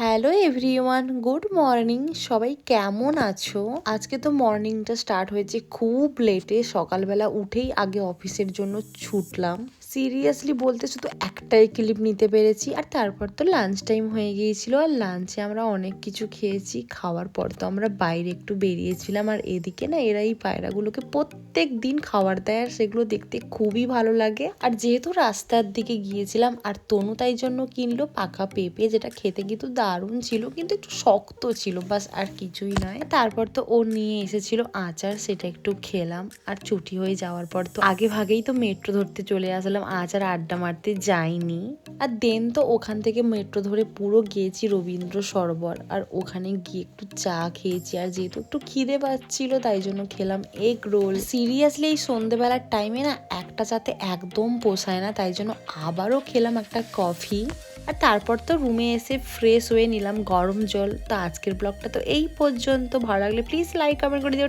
Hello everyone, good morning. সবাই কেমন আছো? আজকে তো মর্নিংটা স্টার্ট হয়েছে খুব লেটে। সকালবেলা উঠেই আগে অফিসের জন্য ছুটলাম। সিরিয়াসলি বলতে শুধু একটাই ক্লিপ নিতে পেরেছি, আর তারপর তো লাঞ্চ টাইম হয়ে গিয়েছিল। আর লাঞ্চে আমরা অনেক কিছু খেয়েছি। খাওয়ার পর তো আমরা বাইরে একটু বেরিয়েছিলাম। আর এদিকে না এরা এই পায়রাগুলোকে প্রত্যেক দিন খাবার দেয়, আর সেগুলো দেখতে খুবই ভালো লাগে। আর যেহেতু রাস্তার দিকে গিয়েছিলাম, আর তনু তাই জন্য কিনলো পাকা পেঁপে, যেটা খেতে কিন্তু দারুণ ছিল, কিন্তু একটু শক্ত ছিল, বাস আর কিছুই নয়। তারপর তো ও নিয়ে এসেছিল আচার, সেটা একটু খেলাম। আর ছুটি হয়ে যাওয়ার পর তো আগে ভাগেই তো মেট্রো ধরতে চলে আসলাম, আজ আর আড্ডা মারতে যাইনি। আর দেন তো ওখান থেকে মেট্রো ধরে পুরো গিয়েছি রবীন্দ্র সরোবর, আর ওখানে গিয়ে একটু চা খেয়েছি। আর যেহেতু একটু খিদে পাচ্ছিল তাই জন্য খেলাম এগ রোল। সিরিয়াসলি এই সন্ধ্যেবেলার টাইমে না একটা চাতে একদম পোষায় না, তাই জন্য আবারও খেলাম একটা কফি। আর তারপর তো রুমে এসে ফ্রেশ হয়ে নিলাম গরম জল। তো আজকের ব্লগটা তো এই পর্যন্ত। ভালো লাগলে প্লিজ লাইক কমেন্ট করে দিও।